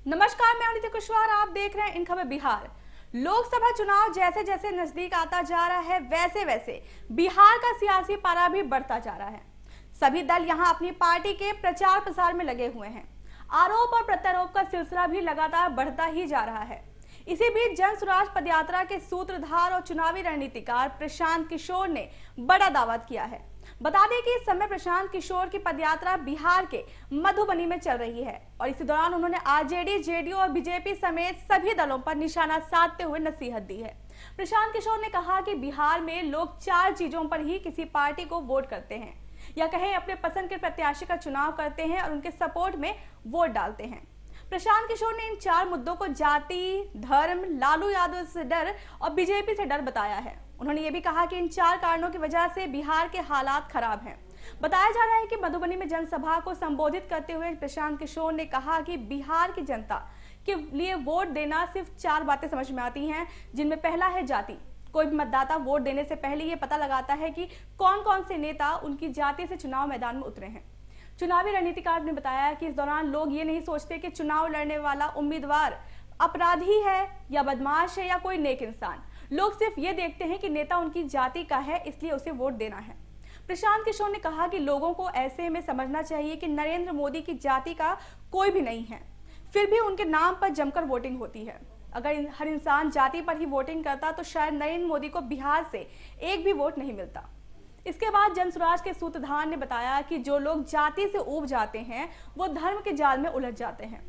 नमस्कार, मैं अनिता कुशवाहा। आप देख रहे हैं इन खबर बिहार। लोकसभा चुनाव जैसे जैसे नजदीक आता जा रहा है, वैसे वैसे बिहार का सियासी पारा भी बढ़ता जा रहा है। सभी दल यहां अपनी पार्टी के प्रचार प्रसार में लगे हुए हैं। आरोप और प्रत्यारोप का सिलसिला भी लगातार बढ़ता ही जा रहा है। इसी बीच जन स्वराज पदयात्रा के सूत्रधार और चुनावी रणनीतिकार प्रशांत किशोर ने बड़ा दावा किया है। बता दें कि इस समय प्रशांत किशोर की पदयात्रा बिहार के मधुबनी में चल रही है और इसी दौरान उन्होंने आरजेडी, जेडीयू और बीजेपी समेत सभी दलों पर निशाना साधते हुए नसीहत दी है। प्रशांत किशोर ने कहा कि बिहार में लोग 4 चीजों पर ही किसी पार्टी को वोट करते हैं, या कहें अपने पसंद के प्रत्याशी का चुनाव करते हैं और उनके सपोर्ट में वोट डालते हैं। प्रशांत किशोर ने इन 4 मुद्दों को जाति, धर्म, लालू यादव से डर और बीजेपी से डर बताया है। उन्होंने ये भी कहा कि इन 4 कारणों की वजह से बिहार के हालात खराब हैं। बताया जा रहा है कि मधुबनी में जनसभा को संबोधित करते हुए प्रशांत किशोर ने कहा कि बिहार की जनता के लिए वोट देना सिर्फ 4 बातें समझ में आती हैं, जिनमें पहला है जाति। कोई भी मतदाता वोट देने से पहले ये पता लगाता है कि कौन कौन से नेता उनकी जाति से चुनाव मैदान में उतरे हैं। चुनावी रणनीतिकार ने बताया कि इस दौरान लोग ये नहीं सोचते कि चुनाव लड़ने वाला उम्मीदवार अपराधी है या बदमाश है या कोई नेक इंसान। लोग सिर्फ ये देखते हैं कि नेता उनकी जाति का है, इसलिए उसे वोट देना है। प्रशांत किशोर ने कहा कि लोगों को ऐसे में समझना चाहिए कि नरेंद्र मोदी की जाति का कोई भी नहीं है, फिर भी उनके नाम पर जमकर वोटिंग होती है। अगर हर इंसान जाति पर ही वोटिंग करता तो शायद नरेंद्र मोदी को बिहार से एक भी वोट नहीं मिलता। इसके बाद जन स्वराज के सूत्रधार ने बताया कि जो लोग जाति से ऊब जाते हैं वो धर्म के जाल में उलझ जाते हैं।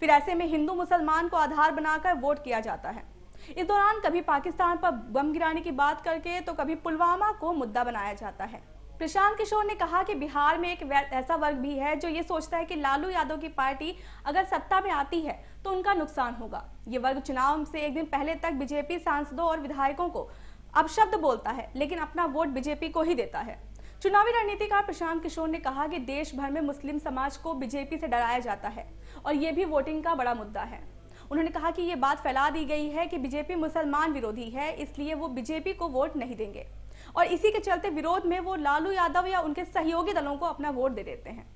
फिर ऐसे में हिंदू मुसलमान को आधार बनाकर वोट किया जाता है। इस दौरान कभी पाकिस्तान पर बम गिराने की बात करके तो कभी पुलवामा को मुद्दा बनाया जाता है। प्रशांत किशोर ने कहा कि बिहार में एक ऐसा वर्ग भी है जो ये सोचता है कि लालू यादव की पार्टी अगर सत्ता में आती है तो उनका नुकसान होगा। ये वर्ग चुनाव से एक दिन पहले तक बीजेपी सांसदों और विधायकों को अपशब्द बोलता है, लेकिन अपना वोट बीजेपी को ही देता है। चुनावी रणनीतिकार प्रशांत किशोर ने कहा कि देश भर में मुस्लिम समाज को बीजेपी से डराया जाता है और ये भी वोटिंग का बड़ा मुद्दा है। उन्होंने कहा कि ये बात फैला दी गई है कि बीजेपी मुसलमान विरोधी है, इसलिए वो बीजेपी को वोट नहीं देंगे और इसी के चलते विरोध में वो लालू यादव या उनके सहयोगी दलों को अपना वोट दे देते हैं।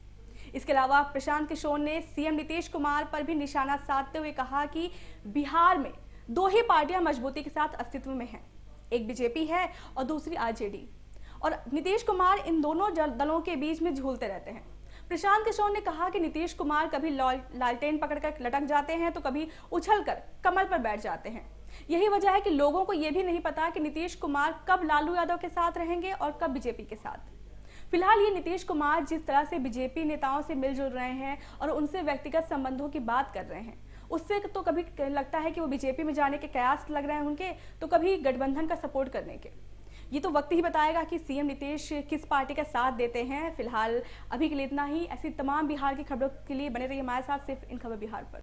इसके अलावा प्रशांत किशोर ने सीएम नीतीश कुमार पर भी निशाना साधते हुए कहा कि बिहार में 2 ही पार्टियां मजबूती के साथ अस्तित्व में हैं, एक बीजेपी है और दूसरी आरजेडी, और नीतीश कुमार इन दोनों दलों के बीच में झूलते रहते हैं। प्रशांत किशोर ने कहा कि नीतीश कुमार कभी लालटेन पकड़कर लटक जाते हैं तो कभी उछलकर कमल पर बैठ जाते हैं। यही वजह है कि लोगों को यह भी नहीं पता कि नीतीश कुमार कब लालू यादव के साथ रहेंगे और कब बीजेपी के साथ। फिलहाल ये नीतीश कुमार जिस तरह से बीजेपी नेताओं से मिलजुल रहे हैं और उनसे व्यक्तिगत संबंधों की बात कर रहे हैं, उससे तो कभी लगता है कि वो बीजेपी में जाने के कयास लग रहे हैं उनके, तो कभी गठबंधन का सपोर्ट करने के। ये तो वक्त ही बताएगा कि सीएम नीतीश किस पार्टी का साथ देते हैं। फिलहाल अभी के लिए इतना ही। ऐसी तमाम बिहार की खबरों के लिए बने रहिए हमारे साथ सिर्फ इन खबर बिहार पर।